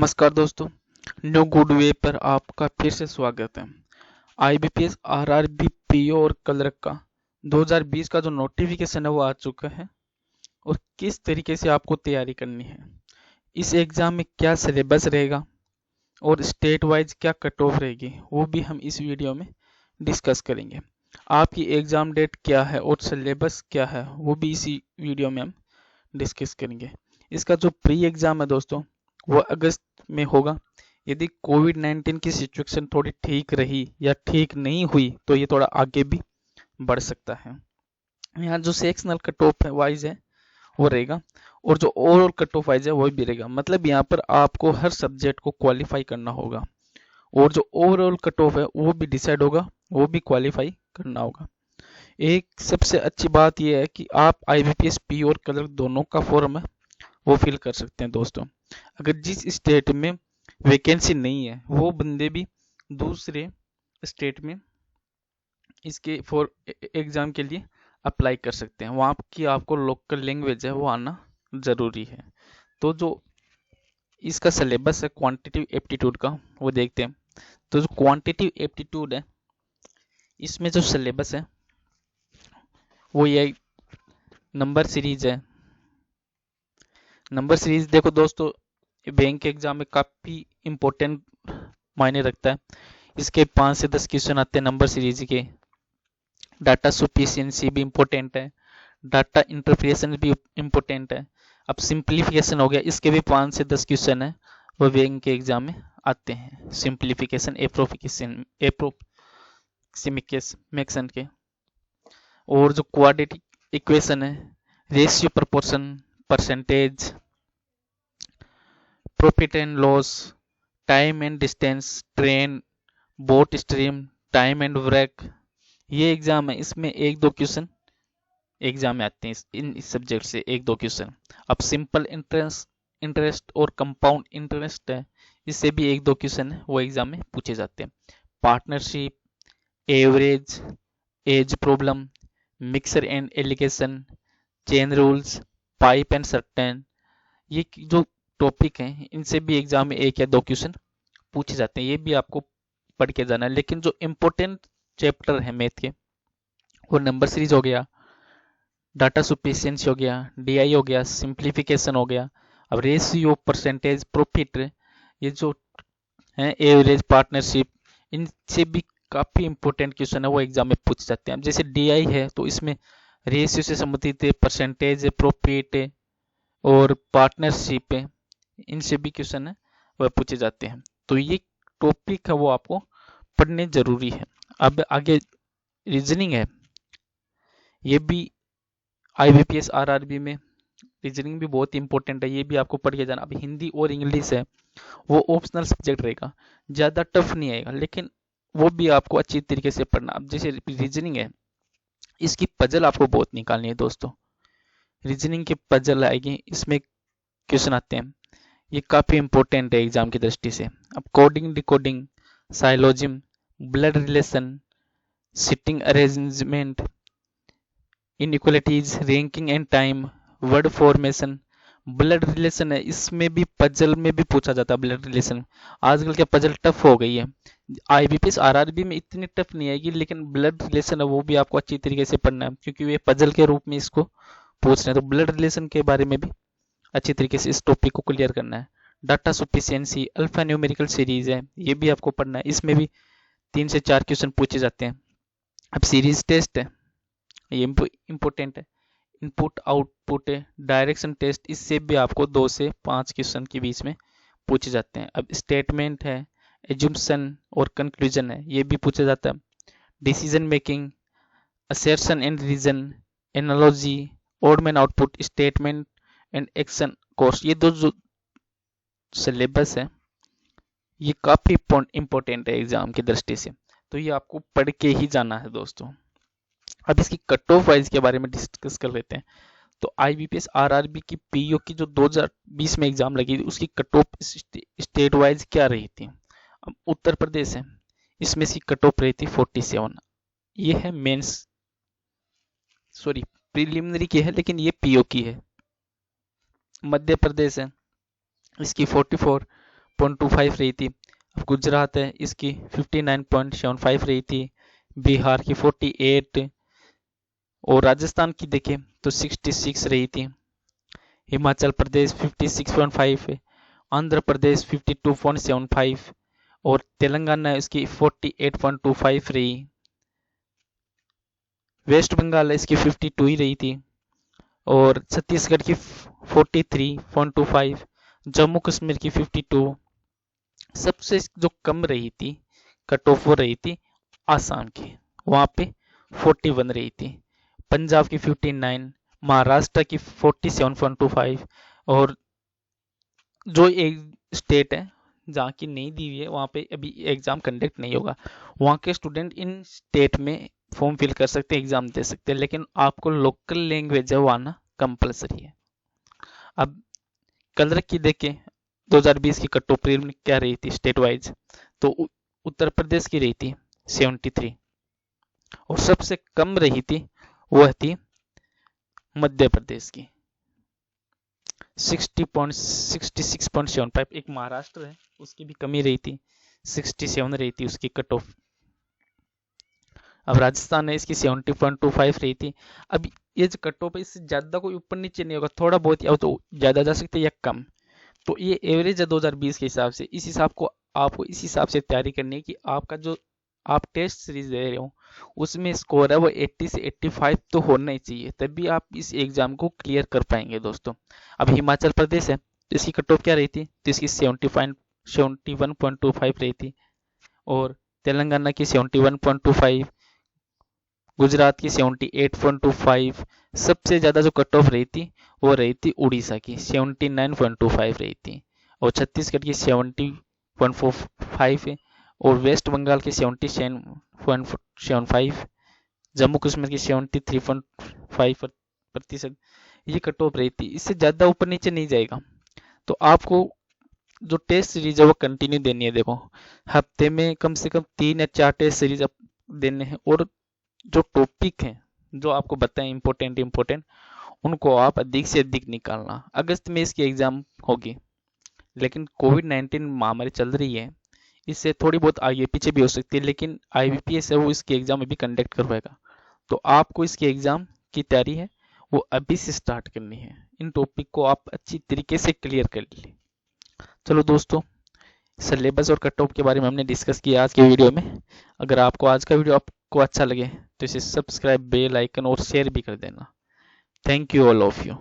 नमस्कार दोस्तों, new good way पर आपका फिर से स्वागत है। आईबीपीएस आरआरबी पीओ और क्लर्क का 2020 का जो नोटिफिकेशन है वो आ चुका है और किस तरीके से आपको तैयारी करनी है, इस एग्जाम में क्या सिलेबस रहेगा और स्टेट वाइज क्या कट ऑफ रहेगी, वो भी हम इस वीडियो में डिस्कस करेंगे। आपकी एग्जाम डेट क्या है और सिलेबस क्या है वो भी इसी वीडियो में हम डिस्कस करेंगे। इसका जो प्री एग्जाम है दोस्तों वो अगस्त में होगा। यदि कोविड-19 की सिचुएशन थोड़ी ठीक रही या ठीक नहीं हुई तो ये थोड़ा आगे भी बढ़ सकता है। यहाँ जो सेक्शनल कट ऑफ वाइज है वो रहेगा और जो ओवरऑल कट ऑफ वाइज है वो भी रहेगा। मतलब यहाँ पर आपको हर सब्जेक्ट को क्वालिफाई करना होगा और जो ओवरऑल कट ऑफ है वो भी डिसाइड होगा, वो भी क्वालिफाई करना होगा। एक सबसे अच्छी बात यह है कि आप आईबीपीएस पी और क्लर्क दोनों का फॉर्म है वो फिल कर सकते हैं दोस्तों। अगर जिस स्टेट में वैकेंसी नहीं है वो बंदे भी दूसरे स्टेट में इसके फॉर एग्जाम के लिए अप्लाई कर सकते हैं। वहाँ की आपको लोकल लैंग्वेज है वो आना ज़रूरी है। तो जो इसका सिलेबस है क्वांटिटिव एप्टीट्यूड का वो देखते हैं। तो जो क्वांटिटिव एप्टीट्यूड है इसमें जो सिलेबस है वो ये नंबर सीरीज है। नंबर सीरीज देखो दोस्तों, बैंक के एग्जाम में काफ़ी इम्पोर्टेंट मायने रखता है। इसके 5 से 10 क्वेश्चन आते हैं नंबर सीरीज के। डाटा सफिशिएंसी भी इम्पोर्टेंट है, डाटा इंटरप्रिटेशन भी इम्पोर्टेंट है। अब सिंप्लीफिकेशन हो गया, इसके भी 5 से 10 क्वेश्चन है वो बैंक के एग्जाम में आते हैं। सिंप्लीफिकेशन एप्रोक्सीमेशन के। और जो क्वाड्रेटिक इक्वेशन है, ratio, proportion, percentage, profit and loss, time and distance, train, boat stream, time and break, ये एग्जाम है। इसमें एक दो क्वेश्चन एग्जाम में आते हैं इस सब्जेक्ट से, एक दो क्वेश्चन। अब सिंपल इंटरेस्ट और कंपाउंड इंटरेस्ट है, इससे भी एक दो क्वेश्चन है वो एग्जाम में पूछे जाते हैं। Partnership, average, age problem, mixer and alligation, chain rules, pipe and certain, ये जो टॉपिक हैं इनसे भी एग्जाम में एक या दो क्वेश्चन पूछे जाते हैं। ये भी आपको पढ़ के जाना है। लेकिन जो इम्पोर्टेंट चैप्टर है मैथ के वो नंबर सीरीज हो गया, डाटा सफिशिएंसी हो गया, डीआई हो गया, सिंप्लीफिकेशन हो गया। अब रेशियो, परसेंटेज, प्रॉफिट, ये जो है एवरेज, पार्टनरशिप, इनसे भी काफी इंपॉर्टेंट क्वेश्चन है वो एग्जाम में पूछ जाते हैं। अब जैसे डीआई है तो इसमें रेशियो से संबंधित है, परसेंटेज है, प्रॉफिट है और पार्टनरशिप है, इनसे भी क्वेश्चन है वह पूछे जाते हैं। तो ये टॉपिक है वो आपको पढ़ने जरूरी है। अब आगे रीजनिंग है, ये भी आईबीपीएस आरआरबी में रीजनिंग भी बहुत इंपॉर्टेंट है, ये भी आपको पढ़ के जाना। अब हिंदी और इंग्लिश है वो ऑप्शनल सब्जेक्ट रहेगा, ज़्यादा टफ नहीं आएगा, लेकिन वो भी आपको अच्छी तरीके से पढ़ना। अब जैसे रीजनिंग है, इसकी पजल आपको बहुत निकालनी है दोस्तों। रीजनिंग की पजल आएगी, इसमें क्वेश्चन आते हैं, ये काफ़ी इंपॉर्टेंट है एग्जाम की दृष्टि से। अब coding, decoding, syllogism, blood relation, sitting arrangement, inequalities, ranking and time, word formation, blood relation है, इसमें भी पजल में भी पूछा जाता है ब्लड रिलेशन। आजकल क्या पजल टफ हो गई है, आईबीपीएस आरआरबी में इतनी टफ नहीं आएगी, लेकिन ब्लड रिलेशन है वो भी आपको अच्छी तरीके से पढ़ना है क्योंकि वे पजल के रूप में इसको पूछ रहे हैं। तो ब्लड रिलेशन के बारे में भी अच्छी तरीके से इस टॉपिक को क्लियर करना है। Data sufficiency, alpha numerical series है, ये भी आपको पढ़ना है, इसमें भी 3 से 4 क्वेश्चन पूछे जाते हैं। अब सीरीज टेस्ट है, ये इम्पोर्टेंट है। इनपुट आउटपुट है, डायरेक्शन टेस्ट, इससे भी आपको 2 से 5 क्वेश्चन के बीच में पूछे जाते हैं। अब स्टेटमेंट है, एज्यूम्पशन और कंक्लूजन है, ये भी पूछा जाता है। Decision making, assertion and reason, analogy, odd man output, statement and action course, ये दो जो सिलेबस है ये काफी इंपॉर्टेंट है एग्जाम की दृष्टि से, तो ये आपको पढ़ के ही जाना है दोस्तों। अब इसकी कट ऑफ वाइज के बारे में डिस्कस कर लेते हैं। तो आईबीपीएस आरआरबी की पीओ की जो 2020 में एग्जाम लगी थी उसकी कट ऑफ स्टेट वाइज क्या रही थी। अब उत्तर प्रदेश है, इसमें इसकी कट ऑफ रही थी 47। ये है मेंस, सॉरी प्रिलिमिनरी की है लेकिन ये पीओ की है। मध्य प्रदेश है, इसकी 44, 58.25 रही थी। अब गुजरात है, इसकी 59.75 रही थी। बिहार की 48, और राजस्थान की देखें तो 66 रही थी। हिमाचल प्रदेश 56.5 है, आंध्र प्रदेश 52.75 और तेलंगाना इसकी 48.25 रही। वेस्ट बंगाल इसकी 52 ही रही थी, और छत्तीसगढ़ की 43.25, जम्मू कश्मीर की 52। सबसे जो कम रही थी कट ऑफ वो रही थी आसाम की, वहां पे 41 रही थी। पंजाब की 59, महाराष्ट्र की 47.25, और जो एक स्टेट है जहाँ की नहीं दी हुई है वहाँ पे अभी एग्जाम कंडक्ट नहीं होगा, वहाँ के स्टूडेंट इन स्टेट में फॉर्म फिल कर सकते हैं, एग्जाम दे सकते हैं, लेकिन आपको लोकल लैंग्वेज है वो आना कंपलसरी है। अब कलर की देखें 2020 की कट ऑफ क्या रही थी स्टेट वाइज, तो उत्तर प्रदेश की रही थी 73, और सबसे कम रही थी वह थी मध्य प्रदेश की 66.75। एक महाराष्ट्र है उसकी भी कमी रही थी, 67 रही थी उसकी कट ऑफ। अब राजस्थान है, इसकी 70.25 रही थी। अब ये जो कट ऑफ है इससे ज्यादा कोई ऊपर नीचे नहीं होगा, थोड़ा बहुत या तो ज्यादा जा सकते या कम। तो ये एवरेज है 2020 के हिसाब से। इस हिसाब को आपको इस हिसाब से तैयारी करनी है कि आपका जो आप टेस्ट सीरीज दे रहे हो उसमें स्कोर है वो 80 से 85 तो होना ही चाहिए, तभी आप इस एग्जाम को क्लियर कर पाएंगे दोस्तों। अब हिमाचल प्रदेश है तो इसकी कट ऑफ क्या रही थी, तो इसकी 71.25 रही थी, और तेलंगाना की 71.25, गुजरात की 78.25। सबसे ज्यादा जो कट ऑफ रही थी वो रही थी उड़ीसा की 79.25 रही थी, और छत्तीसगढ़ की 70.45 है, और वेस्ट बंगाल की 77.75, जम्मू कश्मीर की 73.5%। ये कट ऑफ रही थी, इससे ज्यादा ऊपर नीचे नहीं जाएगा। तो आपको जो टेस्ट सीरीज है वो कंटिन्यू देनी है। देखो हफ्ते में कम से कम 3 या 4 टेस्ट सीरीज आप देने हैं, और जो टॉपिक है जो आपको बताएं इंपॉर्टेंट उनको आप अधिक से अधिक निकालना। अगस्त में इसकी एग्जाम होगी, लेकिन कोविड-19 महामारी चल रही है, इससे थोड़ी बहुत आगे पीछे भी हो सकती है, लेकिन IBPS है वो इसकी एग्जाम अभी कंडक्ट करवाएगा। तो आपको इसकी एग्जाम की तैयारी है वो अभी से स्टार्ट करनी है। इन टॉपिक को आप अच्छी तरीके से क्लियर कर लीजिए। चलो दोस्तों, सिलेबस और कट ऑफ के बारे में हमने डिस्कस किया आज के वीडियो में। अगर आपको आज का वीडियो आपको अच्छा लगे तो इसे सब्सक्राइब, बेल आइकन और शेयर भी कर देना। Thank you all of you.